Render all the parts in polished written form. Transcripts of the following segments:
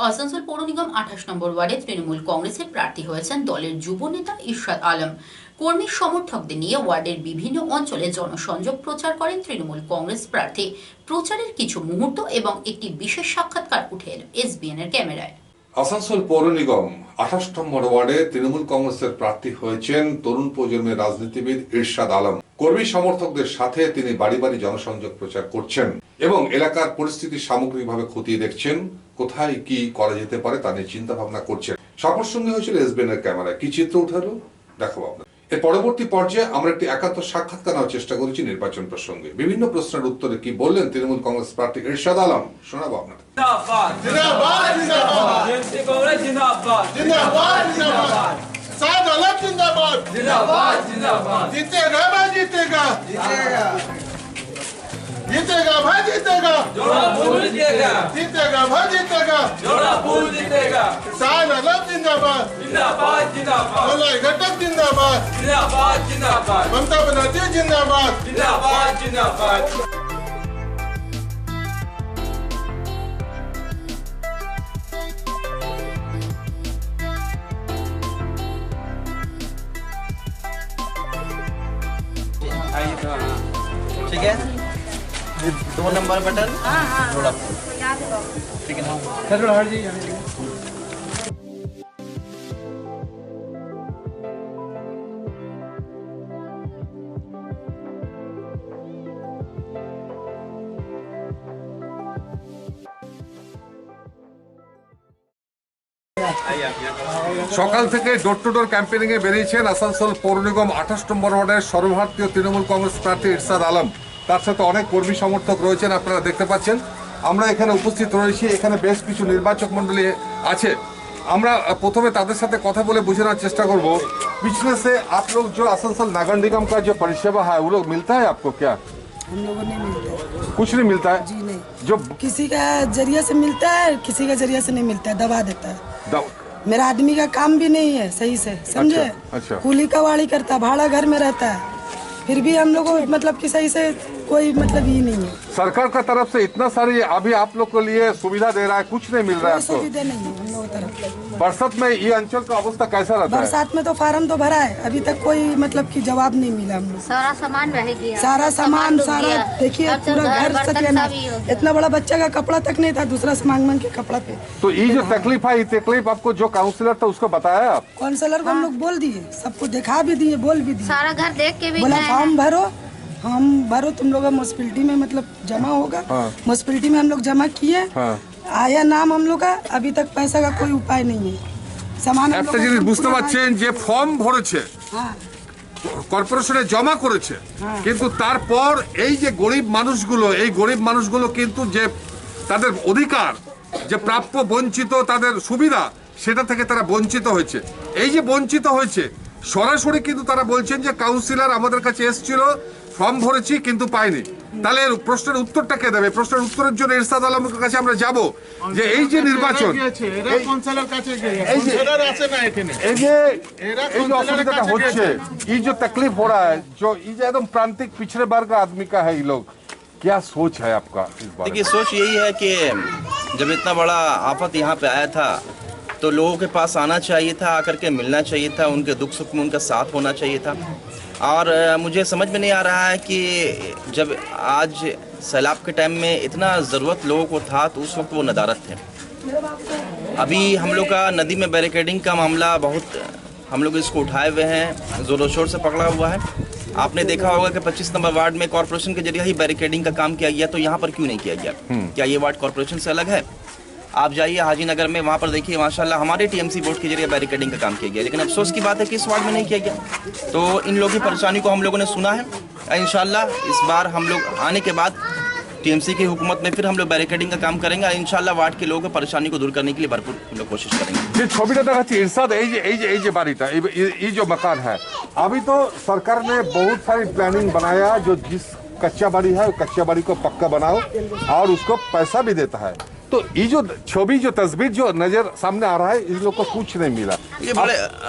আসানসোল পৌর নিগম 28 নম্বর ওয়ার্ডে তৃণমূল কংগ্রেসের প্রার্থী হয়েছেন দলের যুব নেতা ইরশাদ আলম। কর্মী সমর্থকদের নিয়ে ওয়ার্ডের বিভিন্ন অঞ্চলে জনসংযোগ প্রচার করেন তৃণমূল কংগ্রেস প্রার্থী। প্রচারের কিছু মুহূর্ত এবং একটি বিশেষ সাক্ষাৎকার উঠে এল এসবিএন এর ক্যামেরায়। আসানসোল পৌর নিগম 28 নম্বর ওয়ার্ডে তৃণমূল কংগ্রেসের প্রার্থী হয়েছেন তরুণ প্রজন্মের রাজনীতিবিদ ইরশাদ আলম। কর্মী সমর্থকদের সাথে তিনি বাড়ি বাড়ি জনসংযোগ প্রচার করছেন এবং এলাকার পরিস্থিতি সামগ্রিকভাবে খতিয়ে দেখছেন, কোথায় কি করা যেতে পারে তা নিয়ে চিন্তা ভাবনা করছেন। সবার সঙ্গে হয়েছিল এসবিএন এর ক্যামেরায়। কি চিত্র উঠালো দেখাবো আপনাদের। এর পরবর্তী পর্যায়ে আমরা একটি একান্ত সাক্ষাৎকার নেওয়ার চেষ্টা করেছি নির্বাচন প্রসঙ্গে। বিভিন্ন প্রশ্নের উত্তরে কি বললেন তৃণমূল কংগ্রেস প্রার্থী ইরশাদ আলম শোনাবো আপনাদের। जिंदाबाद जिंदाबाद जिंदाबाद जिंदाबाद जिंदाबाद साथ अलग जिंदाबाद जिंदाबाद जिंदाबाद जीतेगा भाई जीतेगा जीतेगा जीतेगा भाई जीतेगा जोड़ा फूल जीतेगा जीतेगा भाई जीतेगा जोड़ा फूल जीतेगा साथ अलग जिंदाबाद जिंदाबाद जिंदाबाद मलाई घटक जिंदाबाद जिंदाबाद जिंदाबाद ममता बनर्जी जिंदाबाद जिंदाबाद जिंदाबाद। ठीक है, 2 नंबर बटन थोड़ा ठीक है ना। সকাল থেকে ডোর টু ডোর ক্যাম্পেইনিং এ বেরিয়েছেন আসানসোল পৌর নিগম 28 নম্বর ওয়ার্ডের সর্বভারতীয় তৃণমূল কংগ্রেস প্রার্থী ইরশাদ আলম। তার সাথে অনেক কর্মী সমর্থক রয়েছেন, আপনারা দেখতে পাচ্ছেন। আমরা এখানে উপস্থিত রয়েছি, এখানে বেশ কিছু নির্বাচক মন্ডলী আছে। আমরা প্রথমে তাদের সাথে কথা বলে বুঝে নেওয়ার চেষ্টা করব। पिछले से आप लोग जो आसनसोल नगर निगम का जो परिसेवा है वो लोग मिलता है आपको क्या? हम लोगों ने मिलता है, कुछ नहीं मिलता है जी नहीं। जो किसी का जरिया से मिलता है, किसी का जरिया से नहीं मिलता है, दबा देता है। मेरा आदमी का काम भी नहीं है सही से, समझे? अच्छा। कूली कवाड़ी करता, भाड़ा घर में रहता है, फिर भी हम लोग को मतलब कि सही से कोई मतलब ही नहीं है। सरकार का तरफ से इतना सारी अभी आप लोग के लिए सुविधा दे रहा है, कुछ नहीं मिल रहा है कोई आपको। सुविधा नहीं है हम लोगों की तरफ। बरसात में ये अंचल का अवस्था कैसा रहता है? बरसात में तो फार्म तो भरा है, अभी तक कोई मतलब कि जवाब नहीं मिला हम लोग। सारा सामान रह गया, सारा सामान डूब सारा गया। देखिए सब पूरा घर बर्तन सत्यानाश। सब ही हो गया। इतना बड़ा बच्चा का कपड़ा तक नहीं था, दूसरा से मांग के कपड़ा पे। तो ये जो तकलीफ है, ये तकलीफ आपको जो काउंसलर था उसको बताया आप? काउंसलर को हम लोग बोल दिए, सबको दिखा भी दिए, बोल भी दिए। सारा घर देख के भी बोला गए फॉर्म हैं। भरो, हम भरो, तुम लोग म्यूनसिपैलिटी में मतलब जमा होगा। हाँ। म्यूनसिपैलिटी में हम लोग जमा किए, हाँ। आया नाम हम लोग का, अभी तक पैसा का कोई उपाय नहीं है। सामान हम একটা लोग জিনিস का বুঝতে पूरा পারছেন যে ফর্ম ভরেছে, हाँ কর্পোরেশনে জমা করেছে, কিন্তু তারপর এই যে গরিব মানুষগুলো, এই গরিব মানুষগুলো কিন্তু যে তাদের অধিকার, যে প্রাপ্য বঞ্চিত তাদের সুবিধা, সেটা থেকে তারা বঞ্চিত হয়েছে। এই যে বঞ্চিত হয়েছে সরাসরি কিন্তু তারা বলছেন যে কাউন্সিলর আমাদের কাছে এসেছিল, ফর্ম ভরেছি কিন্তু পাইনি। তাহলে এর প্রশ্নের উত্তরটা কে দেবে? প্রশ্নের উত্তরের জন্য ইরশাদ আলমের কাছে আমরা যাব যে এই যে নির্বাচন, এই যে এই যে অসুবিধাটা হচ্ছে, এই যে तकलीफ हो रहा है, जो ये जो एकदम प्रांतिक पिछड़े वर्ग का आदमी का है, ये लोग क्या सोच है आपका इस बारे में? देखिए, सोच यही है कि जब इतना बड़ा आफत यहाँ पे आया था तो लोगों के पास आना चाहिए था, आकर के मिलना चाहिए था, उनके दुख सुख में उनका साथ होना चाहिए था। और मुझे समझ में नहीं आ रहा है कि जब आज सैलाब के टाइम में इतना ज़रूरत लोगों को था तो उस वक्त वो नदारत थे। अभी हम लोग का नदी में बैरिकेडिंग का मामला बहुत, हम लोग इसको उठाए हुए हैं, ज़ोरों शोर से पकड़ा हुआ है। आपने देखा होगा कि 25 नंबर वार्ड में कॉर्पोरेशन के जरिए ही बैरिकेडिंग का काम किया गया, तो यहाँ पर क्यों नहीं किया गया? क्या ये वार्ड कॉर्पोरेशन से अलग है? आप जाइए हाजी नगर में, वहाँ पर देखिए माशाल्लाह हमारे टीएमसी बोर्ड के जरिए बैरिकेडिंग का काम किया गया, लेकिन अफसोस की बात है कि इस वार्ड में नहीं किया गया। तो इन लोगों की परेशानी को हम लोगों ने सुना है। इंशाल्लाह इस बार हम लोग आने के बाद टीएमसी की हुकूमत में फिर हम लोग बैरिकेडिंग का काम करेंगे। इंशाल्लाह वार्ड के लोगों की परेशानी को दूर करने के लिए भरपूर हम लोग कोशिश करेंगे। যে ছবিটা দেখাচ্ছি ইরশাদ, এই যে বাড়িটা, এই जो मकान है, अभी तो सरकार ने बहुत सारी प्लानिंग बनाया, जो जिस कच्चा बाड़ी है कच्चा बाड़ी को पक्का बनाओ और उसको पैसा भी देता है। तो ये जो छवि, जो तस्वीर जो नजर सामने आ रहा है, इन लोग को कुछ नहीं मिला। ये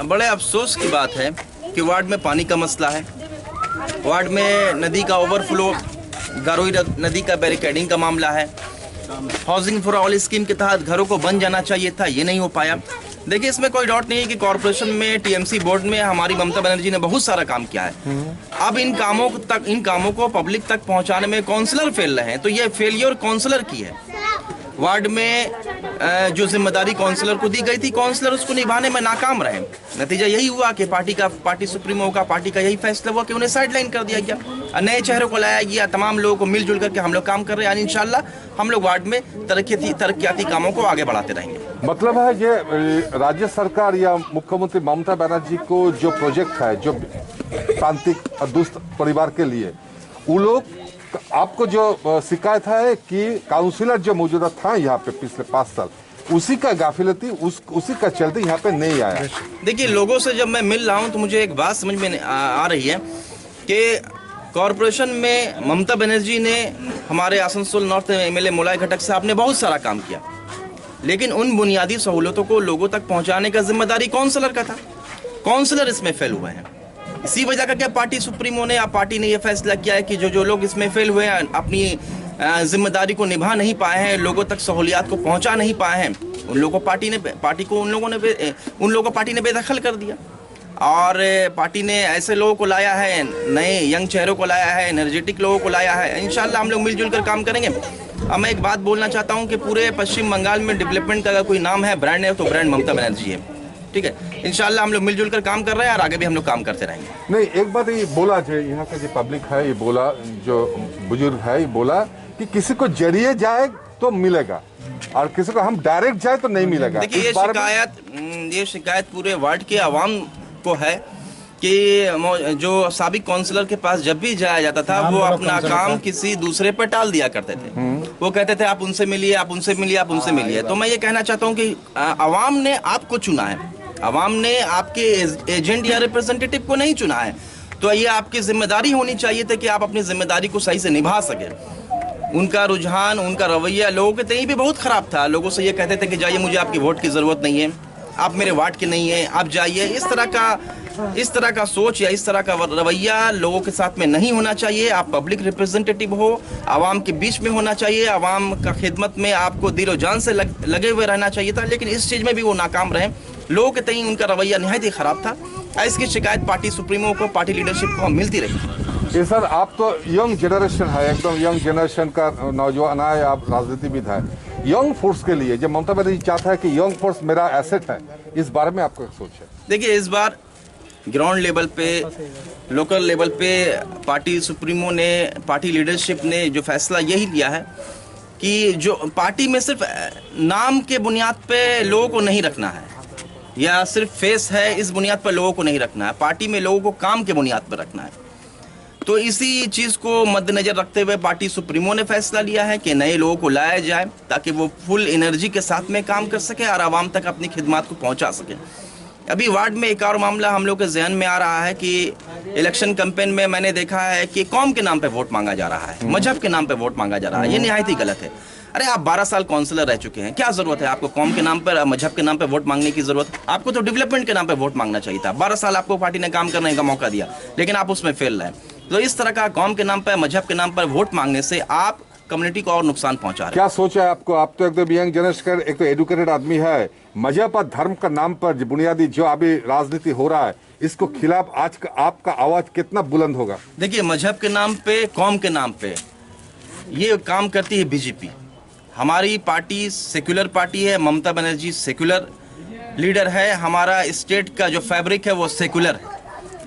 बड़े अफसोस की बात है कि वार्ड में पानी का मसला है, वार्ड में नदी का ओवरफ्लो, गारोई नदी का बैरिकेडिंग का मामला है, हाउसिंग फॉर ऑल स्कीम के तहत घरों को बन जाना चाहिए था, ये नहीं हो पाया। देखिए, इसमें कोई डाउट नहीं है कि कॉर्पोरेशन में, टीएमसी बोर्ड में हमारी ममता बनर्जी ने बहुत सारा काम किया है। अब इन कामों को पब्लिक तक पहुंचाने में काउंसलर फेल रहे हैं, तो ये फेलियर काउंसलर की है। वार्ड में जो जिम्मेदारी काउंसलर को दी गई थी, काउंसलर उसको निभाने में नाकाम रहे। नतीजा यही हुआ कि पार्टी सुप्रीमो का, पार्टी का यही फैसला हुआ कि उन्हें साइडलाइन कर दिया गया, नए चेहरों को लाया गया। तमाम लोगों को मिलजुल करके हम लोग काम कर रहे हैं, यानी इंशाल्लाह हम लोग वार्ड में तरक्याती कामों को आगे बढ़ाते रहेंगे। मतलब है ये राज्य सरकार या मुख्यमंत्री ममता बनर्जी को जो प्रोजेक्ट है, जो प्रांतिक और दुष्ट परिवार के लिए, वो लोग आपको जो शिकायत है कि काउंसिलर जो मौजूदा था यहाँ पे पिछले 5 साल, उसी का गाफिलती, उसी का चलते यहाँ पे नहीं आया। देखिए, लोगों से जब मैं मिल रहा हूँ तो मुझे एक बात समझ में आ रही है कि कॉरपोरेशन में ममता बनर्जी ने, हमारे आसनसोल नॉर्थ एमएलए मोलाई घटक साहब ने बहुत सारा काम किया, लेकिन उन बुनियादी सहूलतों को लोगों तक पहुँचाने का जिम्मेदारी काउंसलर का था। काउंसलर इसमें फेल हुए हैं। इसी वजह का क्या पार्टी सुप्रीमो ने या पार्टी ने यह फैसला किया है कि जो लोग इसमें फेल हुए हैं, अपनी जिम्मेदारी को निभा नहीं पाए हैं, लोगों तक सहूलियात को पहुंचा नहीं पाए हैं, उन लोगों को पार्टी ने बेदखल कर दिया। और पार्टी ने ऐसे लोगों को लाया है, नए यंग चेहरों को लाया है, एनर्जेटिक लोगों को लाया है। इंशाल्लाह हम लोग मिलजुल कर काम करेंगे। अब मैं एक बात बोलना चाहता हूँ कि पूरे पश्चिम बंगाल में डेवलपमेंट का अगर कोई नाम है, ब्रांड है, तो ब्रांड ममता बनर्जी है। ठीक है, इंशाल्लाह हम लोग मिलजुल कर काम कर रहे हैं और आगे भी हम लोग काम करते रहेंगे। नहीं, एक बात ये बोला जो यहाँ का जो पब्लिक है, ये बोला, जो बुजुर्ग है, ये बोला कि किसी को जरिए जाए तो मिलेगा और किसी को हम डायरेक्ट जाए तो नहीं मिलेगा। देखिए, ये शिकायत पूरे वार्ड के आवाम को है कि जो साबिक काउंसलर के पास जब भी जाया जाता था, वो अपना काम किसी दूसरे पर टाल दिया करते थे। वो कहते थे आप उनसे मिलिए, आप उनसे मिलिए, आप उनसे मिलिए। तो मैं ये कहना चाहता हूँ कि आवाम ने आपको चुना है, आवाम ने आपके एजेंट या रिप्रेजेंटेटिव को नहीं चुना है, तो ये आपकी जिम्मेदारी होनी चाहिए थी कि आप अपनी जिम्मेदारी को सही से निभा सके। उनका रुझान, उनका रवैया लोगों के तय भी बहुत खराब था। लोगों से ये कहते थे कि जाइए, मुझे आपकी वोट की जरूरत नहीं है, आप मेरे वार्ड के नहीं हैं, आप जाइए। इस तरह का सोच या इस तरह का रवैया लोगों के साथ में नहीं होना चाहिए। आप पब्लिक रिप्रेजेंटेटिव हो, आवाम के बीच में होना चाहिए, आवाम का खिदमत में आपको दिलो जान से लगे हुए रहना चाहिए था, लेकिन इस चीज़ में भी वो नाकाम रहे। लोगों के तय उनका रवैया निहायत ही खराब था। इसकी शिकायत पार्टी सुप्रीमो को, पार्टी लीडरशिप को मिलती रही। ये सर, आप तो यंग जनरेशन है, एकदम यंग जनरेशन का नौजवान है, आप राजनीतिविद है। यंग फोर्स के लिए जो ममता बनर्जी चाहता है कि यंग फोर्स मेरा एसेट है, इस बारे में आपका सोच है? देखिए, इस बार ग्राउंड लेवल पे, लोकल लेवल पे पार्टी सुप्रीमो ने, पार्टी लीडरशिप ने जो फैसला यही लिया है कि जो पार्टी में सिर्फ नाम के बुनियाद पे लोगों को नहीं रखना है या सिर्फ फेस है इस बुनियाद पर लोगों को नहीं रखना है, पार्टी में लोगों को काम के बुनियाद पर रखना है। तो इसी चीज़ को मद्देनजर रखते हुए पार्टी सुप्रीमो ने फैसला लिया है कि नए लोगों को लाया जाए ताकि वो फुल एनर्जी के साथ में काम कर सके और आवाम तक अपनी खिदमत को पहुंचा सके। अभी वार्ड में एक और मामला हम लोग के जहन में आ रहा है कि इलेक्शन कैंपेन में मैंने देखा है कि कौम के नाम पे वोट मांगा जा रहा है, मजहब के नाम पे वोट मांगा जा रहा है। ये निहायत ही गलत है। अरे आप 12 साल काउंसलर रह चुके हैं, क्या जरूरत है आपको कौम के नाम पर, मजहब के नाम पे वोट मांगने की जरूरत? आपको तो डेवलपमेंट के नाम पे वोट मांगना चाहिए था। 12 साल आपको पार्टी ने काम करने का मौका दिया, लेकिन आप उसमें फेल रहे। तो इस तरह का कौम के नाम पर, मजहब के नाम पर वोट मांगने से आप कम्युनिटी को और नुकसान पहुंचा रहे हैं। क्या सोचा है आपको? आप तो एकदम यंग जनरेशन, एक तो एजुकेटेड आदमी है। मजहब और धर्म का नाम पर बुनियादी जो अभी राजनीति हो रहा है, इसको खिलाफ आज का आपका आवाज कितना बुलंद होगा? देखिए, मजहब के नाम पे, कौम के नाम पे ये काम करती है बीजेपी। हमारी पार्टी सेक्युलर पार्टी है, ममता बनर्जी सेक्युलर लीडर है, हमारा स्टेट का जो फैब्रिक है वो सेक्युलर है।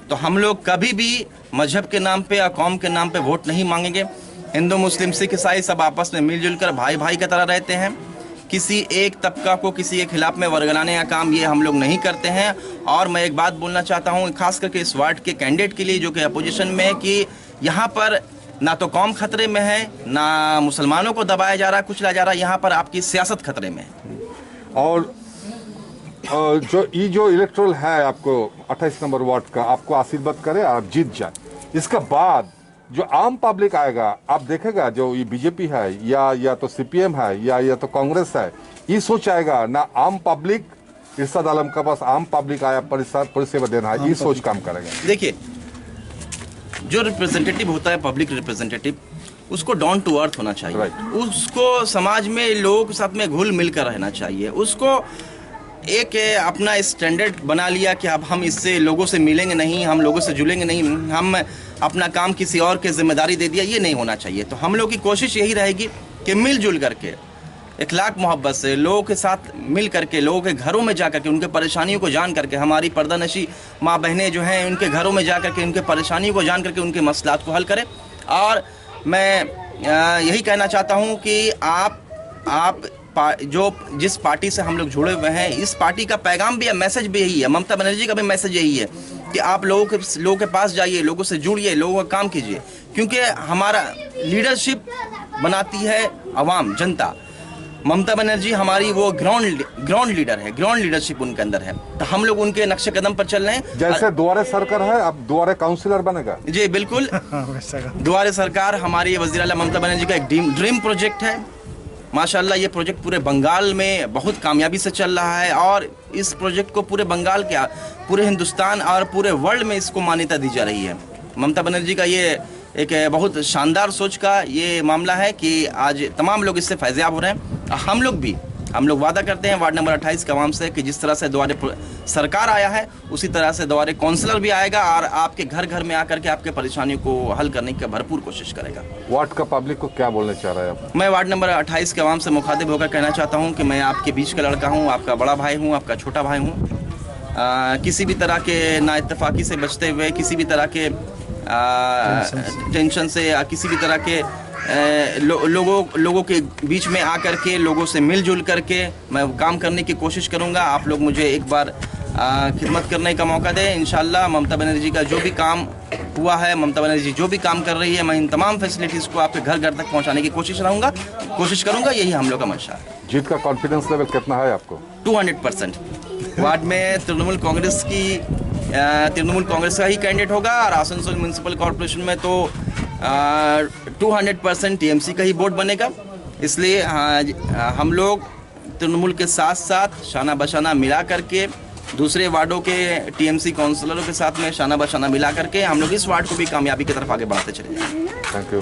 तो हम लोग कभी भी मजहब के नाम पे या कौम के नाम पे वोट नहीं मांगेंगे। हिंदू, मुस्लिम, सिख, ईसाई सब आपस में मिलजुल कर भाई भाई की तरह रहते हैं। किसी एक तबका को किसी के खिलाफ में वर्गलाने का काम ये हम लोग नहीं करते हैं। और मैं एक बात बोलना चाहता हूँ खास करके इस वार्ड के कैंडिडेट के लिए जो कि अपोजिशन में है, कि यहाँ पर ना तो कौम खतरे में है, ना मुसलमानों को दबाया जा रहा, कुचला जा रहा, यहाँ पर आपकी सियासत खतरे में है। और जो इलेक्ट्रल है आपको 28 नंबर वार्ड का, आपको आशीर्वाद करे और आप जीत जाए, इसके बाद जो आम पब्लिक आएगा, आप देखेगा जो ये बीजेपी है या तो सीपीएम है या तो कांग्रेस है, ये सोच आएगा ना आम पब्लिक, इरशाद आलम के पास आम पब्लिक आया परिसेवा देना है, ये सोच काम करेगा। देखिए, जो रिप्रेजेंटेटिव होता है, पब्लिक रिप्रेजेंटेटिव, उसको डाउन टू अर्थ होना चाहिए। उसको समाज में लोगों के साथ में घुल मिल कर रहना चाहिए। उसको एक अपना स्टैंडर्ड बना लिया कि अब हम इससे लोगों से मिलेंगे नहीं, हम लोगों से जुड़ेंगे नहीं, हम अपना काम किसी और के जिम्मेदारी दे दिया, ये नहीं होना चाहिए। तो हम लोग की कोशिश यही रहेगी कि मिलजुल करके इखलाक मोहब्बत से लोगों के साथ मिल करके, लोगों के घरों में जा करके उनके परेशानियों को जान करके, हमारी पर्दानशी माँ बहनें जो हैं उनके घरों में जा करके उनके परेशानियों को जान करके उनके मसलात को हल करें। और मैं यही कहना चाहता हूँ कि आप जिस पार्टी से हम लोग जुड़े हुए हैं, इस पार्टी का पैगाम भी है, मैसेज भी यही है, ममता बनर्जी का भी मैसेज यही है कि आप लोगों के पास जाइए, लोगों से जुड़िए, लोगों का काम कीजिए, क्योंकि हमारा लीडरशिप बनाती है अवाम, जनता। ममता बनर्जी हमारी वो ग्राउंड लीडर है, ग्राउंड लीडरशिप उनके अंदर है। तो हम लोग उनके नक्शे कदम पर चल रहे हैं। जैसे दुआरे सरकार है, अब दुआरे काउंसिलर बनेगा। जी बिल्कुल, दुआरे सरकार हमारी वज़ीर आला ममता बनर्जी का एक ड्रीम प्रोजेक्ट है। माशाल्लाह ये प्रोजेक्ट पूरे बंगाल में बहुत कामयाबी से चल रहा है और इस प्रोजेक्ट को पूरे बंगाल के, पूरे हिंदुस्तान और पूरे वर्ल्ड में इसको मान्यता दी जा रही है। ममता बनर्जी का ये एक बहुत शानदार सोच का ये मामला है कि आज तमाम लोग इससे फैज़याब हो रहे हैं। हम लोग वादा करते हैं वार्ड नंबर 28 के आवाम से कि जिस तरह से द्वारे सरकार आया है उसी तरह से द्वारे काउंसलर भी आएगा और आपके घर घर में आकर के आपके परेशानियों को हल करने की भरपूर कोशिश करेगा। वार्ड का पब्लिक को क्या बोलना चाह रहा है आप? मैं वार्ड नंबर 28 के आवाम से मुखातिब होकर कहना चाहता हूँ कि मैं आपके बीच का लड़का हूँ, आपका बड़ा भाई हूँ, आपका छोटा भाई हूँ। किसी भी तरह के नाइत्तफाकी से बचते हुए, किसी भी तरह के टेंशन से या किसी भी तरह के लोगों के बीच में आकर के लोगों से मिलजुल करके मैं काम करने की कोशिश करूंगा। आप लोग मुझे एक बार खिदमत करने का मौका दें। इंशाल्लाह ममता बनर्जी का जो भी काम हुआ है, ममता बनर्जी जो भी काम कर रही है, मैं इन तमाम फैसिलिटीज़ को आपके घर घर तक पहुंचाने की कोशिश करूंगा। यही हम लोग का मंशा है। जीत का कॉन्फिडेंस लेवल कितना है आपको? 200%। वार्ड में तृणमूल कांग्रेस का ही कैंडिडेट होगा और आसनसोल म्यूनसिपल कॉर्पोरेशन में तो 200% टीएमसी का ही वोट बनेगा। इसलिए हम लोग तृणमूल के साथ साथ शाना बशाना मिला करके दूसरे वार्डों के टीएमसी काउंसलरों के साथ में शाना बशाना मिला करके हम लोग इस वार्ड को भी कामयाबी की तरफ आगे बढ़ाते चले जाएंगे। Thank you.